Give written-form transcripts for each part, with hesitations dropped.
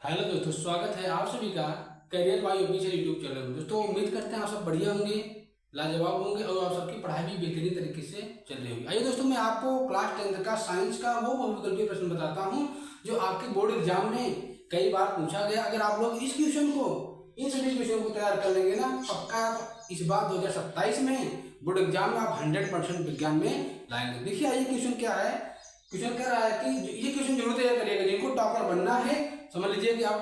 Hello दोस्तों, स्वागत है आप सभी का career bye official YouTube channel में। दोस्तों उम्मीद करते हैं आप सब बढ़िया होंगे, लाजवाब होंगे और आप सबकी पढ़ाई भी बेहतरीन तरीके से चल रही होगी। आइए दोस्तों, मैं आपको क्लास 10 का साइंस का वो बहुविकल्पीय प्रश्न बताता हूँ जो आपके बोर्ड एग्जाम में कई बार पूछा गया। अगर आप लोग इस क्वेश्चन को, इन सभी क्वेश्चन को तैयार कर लेंगे ना, पक्का आप इस बार 2027 में बोर्ड एग्जाम में आप 100% विज्ञान में लाएंगे। देखिए आइए क्वेश्चन क्या है। क्वेश्चन कह रहा है कि ये क्वेश्चन जरूर तैयार करिएगा, जिनको टॉपर बनना है समझ लीजिए कि आप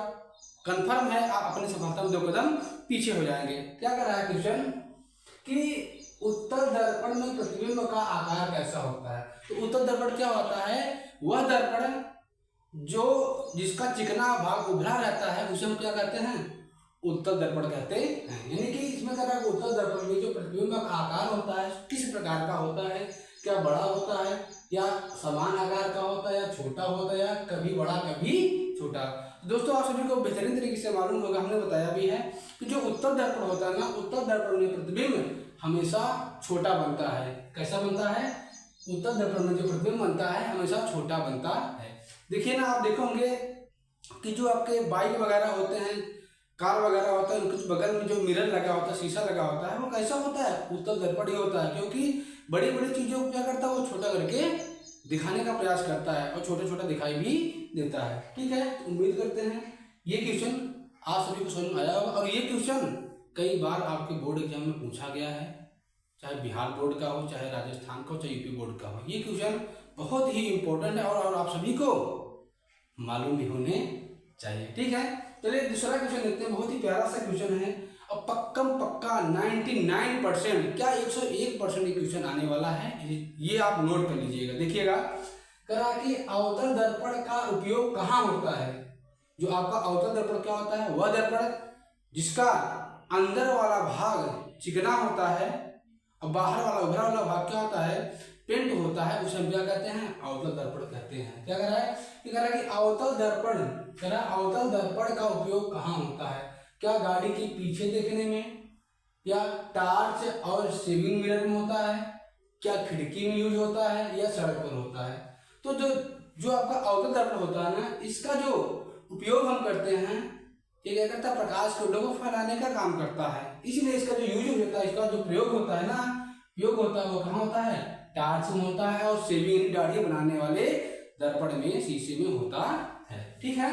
कंफर्म है, आप अपनी सफलता में 2 कदम पीछे हो जाएंगे। क्या कर रहा है क्वेश्चन कि उत्तल दर्पण में प्रतिबिंब का आकार कैसा होता है। तो उत्तल दर्पण क्या होता है? वह दर्पण जो जिसका चिकना भाग उभरा रहता है उसे हम क्या कहते हैं? उत्तल दर्पण कहते हैं। यानी कि इसमें कह रहा है उत्तल दर्पण में जो प्रतिबिंब का आकार होता है किस प्रकार का होता है, क्या बड़ा होता है या समान आकार का होता है या छोटा होता है या कभी बड़ा कभी छोटा। दोस्तों आप सभी को बेहतरीन तरीके से मालूम होगा, हमने बताया भी है कि जो उत्तल दर्पण होता है ना, उत्तल दर्पण में प्रतिबिंब हमेशा छोटा बनता है। कैसा बनता है? उत्तल दर्पण में जो प्रतिबिंब बनता है हमेशा छोटा बनता है। देखिए ना, आप देखोगे कि जो आपके बाइक वगैरह होते हैं, कार वगैरह होता है, उनके बगल में जो मिरर लगा होता है, शीशा लगा होता है, वो कैसा होता है? उत्तल दर्पण ही होता है। क्योंकि बड़ी बड़ी चीजों को क्या करता है, वो छोटा करके दिखाने का प्रयास करता है और छोटा छोटा दिखाई भी देता है। ठीक है, तो उम्मीद करते हैं ये क्वेश्चन आप सभी को समझ में आया होगा। और ये क्वेश्चन कई बार आपके बोर्ड एग्जाम में पूछा गया है, चाहे बिहार बोर्ड का हो, चाहे राजस्थान का हो, चाहे यूपी बोर्ड का हो। ये क्वेश्चन बहुत ही इंपॉर्टेंट है और आप सभी को मालूम भी होने चाहिए। ठीक है, चलिए दूसरा क्वेश्चन देखते हैं। बहुत ही प्यारा सा क्वेश्चन है और पक्का 99% क्या 101% ये क्वेश्चन आने वाला है। ये आप नोट कर लीजिएगा। देखिएगा, करा कि अवतल दर्पण का उपयोग कहाँ होता है। जो आपका अवतल दर्पण क्या होता है? वह दर्पण जिसका अंदर वाला भाग चिकना होता है और बाहर वाला उभरा वाला भाग क्या होता है? पेंट होता है। उसे हम क्या कहते हैं? अवतल दर्पण कहते हैं। क्या कह रहा है कि अवतल दर्पण, कह रहा है अवतल दर्पण का उपयोग कहाँ होता है? क्या गाड़ी के पीछे देखने में, या टार्च और सेविंग मिरर में होता है, क्या खिड़की में यूज होता है, या सड़क पर होता है? तो जो आपका अवतल दर्पण होता है ना, इसका जो उपयोग हम करते हैं, ये क्या करता है? प्रकाश किरणों को फैलाने का काम करता है। इसलिए इसका जो यूज होता है, इसका जो प्रयोग होता है ना, उपयोग होता है, वो कहाँ होता है? टार्च में होता है और सेविंग दाढ़ी बनाने वाले दर्पण में, शीशे में होता है। ठीक है,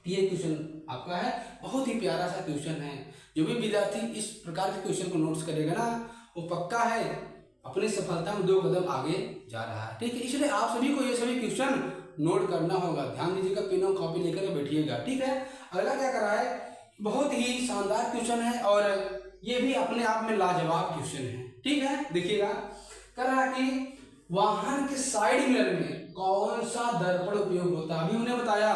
ये क्वेश्चन आपका है, बहुत ही प्यारा सा क्वेश्चन है। जो भी विद्यार्थी इस प्रकार के क्वेश्चन को नोट्स करेगा ना, वो पक्का है अपनी सफलता में 2 कदम आगे जा रहा है। ठीक है, इसलिए आप सभी को ये सभी क्वेश्चन नोट करना होगा। ध्यान दीजिएगा, पेन और कॉपी लेकर बैठिएगा। ठीक है, अगला क्या कर रहा है? बहुत ही शानदार क्वेश्चन है और ये भी अपने आप में लाजवाब क्वेश्चन है। ठीक है, देखिएगा, कह रहा है कि वाहन के साइड मिरर में कौन सा दर्पण उपयोग होता है। अभी हमने बताया,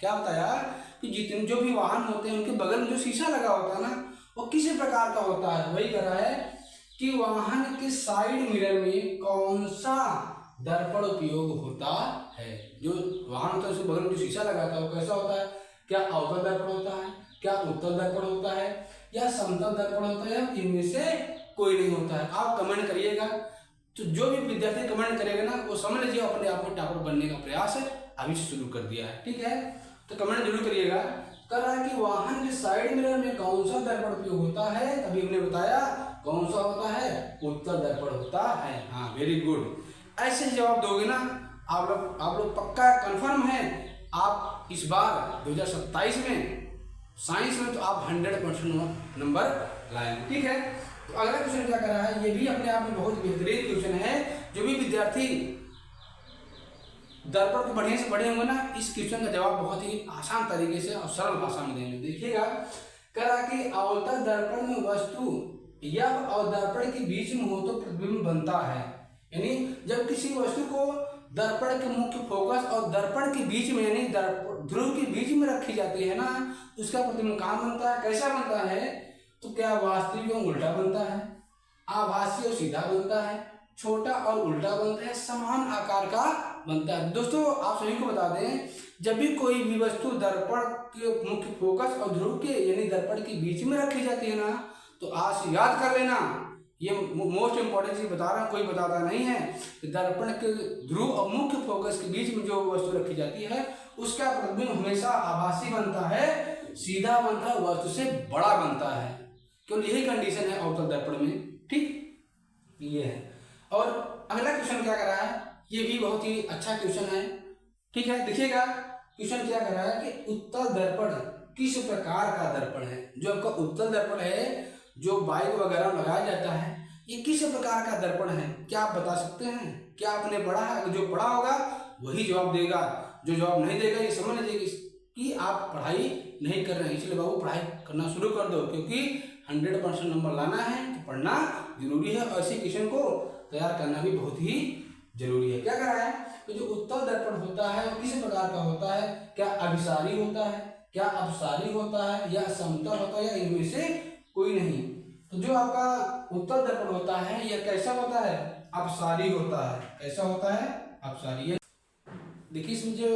क्या बताया कि जितने जो भी वाहन होते हैं उनके बगल में जो शीशा लगा होता है ना, वो किसी प्रकार का होता है। वही कह रहा है कि वाहन के साइड मिरर में कौन सा दर्पण उपयोग होता है। जो वाहन होता है उसके बगल में जो शीशा लगा होता है वो कैसा होता है? क्या अवतल दर्पण होता है, क्या उत्तल दर्पण होता है, या समतल दर्पण होता है, या इनमें से कोई नहीं होता है? आप कमेंट करिएगा। तो जो भी विद्यार्थी कमेंट करेगा ना, वो समझ लीजिए अपने आप में टॉपर बनने का प्रयास है, अभी से शुरू कर दिया है। ठीक है, तो कमेंट जरूर करिएगा। कह रहा है कि वाहन के साइड मिरर में कौन सा दर्पण उपयोग होता है। अभी हमने बताया कौन सा होता है? उत्तल दर्पण होता है। हाँ, वेरी गुड। ऐसे जवाब दोगे ना आप लोग पक्का कंफर्म है आप इस बार 2027 में साइंस में तो आप 100% नंबर लाएंगे। ठीक है, तो अगला क्वेश्चन क्या कर रहा है? ये भी अपने आप में बहुत बेहतरीन क्वेश्चन है। जो भी विद्यार्थी दर्पण को बढ़िया से पढ़े होंगे ना, इस क्वेश्चन का जवाब बहुत ही आसान तरीके से और सरल भाषा में देंगे। देखिएगा, कह रहा कि अवतल दर्पण में वस्तु या दर्पण के बीच में हो तो प्रतिबिंब बनता है। यानी जब किसी वस्तु को दर्पण के मुख्य फोकस और दर्पण के बीच में, यानी ध्रुव के बीच में रखी जाती है ना, उसका प्रतिबिंब कहाँ बनता है, कैसा बनता है? तो क्या वास्तविक और उल्टा बनता है, आभासी और सीधा बनता है, छोटा और उल्टा बनता है, समान आकार का बनता है। दोस्तों आप सभी को बता दें, जब भी कोई भी वस्तु दर्पण के मुख्य फोकस और ध्रुव के यानी दर्पण के बीच में रखी जाती है ना, तो आज याद कर लेना, ये मोस्ट इंपॉर्टेंट चीज बता रहा हूँ, कोई बताता नहीं है। दर्पण के ध्रुव और मुख्य फोकस के बीच में जो वस्तु रखी जाती है उसका प्रतिबिंब हमेशा आभासी बनता है, सीधा बनता है, वस्तु से बड़ा बनता है। केवल यही कंडीशन है अवतल दर्पण में। ठीक, ये है। और अगला क्वेश्चन क्या कर रहा है, ये भी बहुत ही अच्छा क्वेश्चन है। ठीक है, देखिएगा क्वेश्चन क्या कर रहा है कि उत्तल दर्पण किस प्रकार का दर्पण है। जो आपका उत्तल दर्पण है, जो बाइक वगैरह में लगाया जाता है, ये किस प्रकार का दर्पण है, क्या आप बता सकते हैं? क्या आपने पढ़ा है? जो पढ़ा होगा वही जवाब देगा, जो जवाब नहीं देगा ये समझ लीजिए कि आप पढ़ाई नहीं कर रहे हैं। इसलिए बाबू पढ़ाई करना शुरू कर दो, क्योंकि 100% नंबर लाना है तो पढ़ना जरूरी है, और ऐसे क्वेश्चन को तैयार करना भी बहुत ही जरूरी है। क्या कर रहा है कि जो उत्तल दर्पण होता है वो किस प्रकार का होता है? क्या अभिसारी होता है, क्या अपसारी होता है, या समतल होता है, या इनमें से कोई नहीं? तो जो आपका उत्तल दर्पण होता है यह कैसा होता है? अपसारी होता है। कैसा होता है? अपसारी। देखिए इसमें जो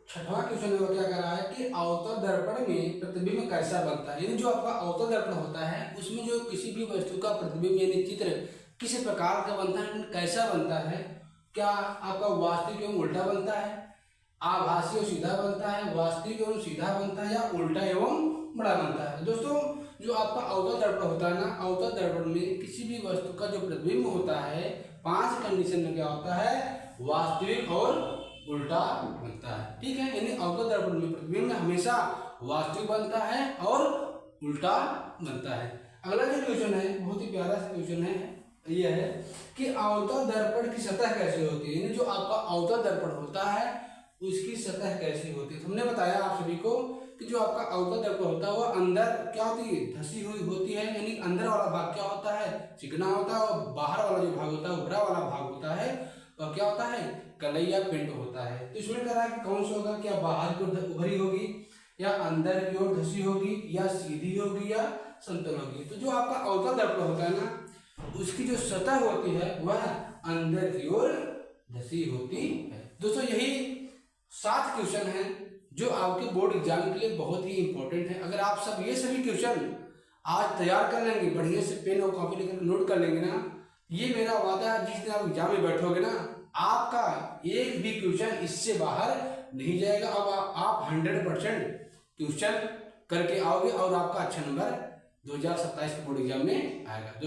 छठवां क्वेश्चन है वो क्या कर रहा है कि अवतल दर्पण में प्रतिबिंब कैसा बनता है। यानी जो आपका अवतल दर्पण होता है उसमें जो किसी भी वस्तु का प्रतिबिंब यानी चित्र किस प्रकार का बनता है, कैसा बनता है? क्या आपका वास्तविक एवं उल्टा बनता है, आभासी और सीधा बनता है, वास्तविक एवं सीधा बनता है, या उल्टा एवं बड़ा बनता है? दोस्तों जो आपका अवतल दर्पण होता है ना, अवतल दर्पण में किसी भी वस्तु का जो प्रतिबिंब होता है 5 कंडीशन में क्या होता है? वास्तविक और उल्टा बनता है। ठीक है, यानी अवतल दर्पण में प्रतिबिंब हमेशा वास्तविक बनता है और उल्टा बनता है। अगला जो क्वेश्चन है बहुत ही प्यारा सा क्वेश्चन है, ये है कि अवतल दर्पण की सतह कैसे होती है। यानी जो आपका अवतल दर्पण होता है उसकी सतह कैसी होती है। हमने बताया आप सभी को कि जो आपका अवतल दर्पण होता है वो अंदर क्या होती है? धसी हुई होती है। यानी अंदर वाला भाग क्या होता है? चिकना होता है, और बाहर वाला जो भाग होता है उभरा वाला भाग होता है और क्या होता है? कलई या पिंड होता है। तो इसमें कह रहा है कि कौन सा होगा? क्या बाहर की ओर उभरी होगी, या अंदर की ओर धसी होगी, या सीधी होगी, या समतल होगी? तो जो आपका अवतल दर्पण होता है ना उसकी जो सतह होती है वह अंदर की ओर धसी होती है। दोस्तों यही 7 क्वेश्चन हैं जो आपके बोर्ड एग्जाम के लिए बहुत ही इंपॉर्टेंट है। अगर आप सब ये सभी क्वेश्चन आज तैयार कर लेंगे, बढ़िया से पेन और कॉपी लेकर नोट कर लेंगे ना, ये मेरा वादा है जिस दिन आप एग्जाम में बैठोगे ना आपका एक भी क्वेश्चन इससे बाहर नहीं जाएगा। अब आप 100% क्वेश्चन करके आओगे और आपका अच्छा नंबर 2027 के बोर्ड एग्जाम में आएगा।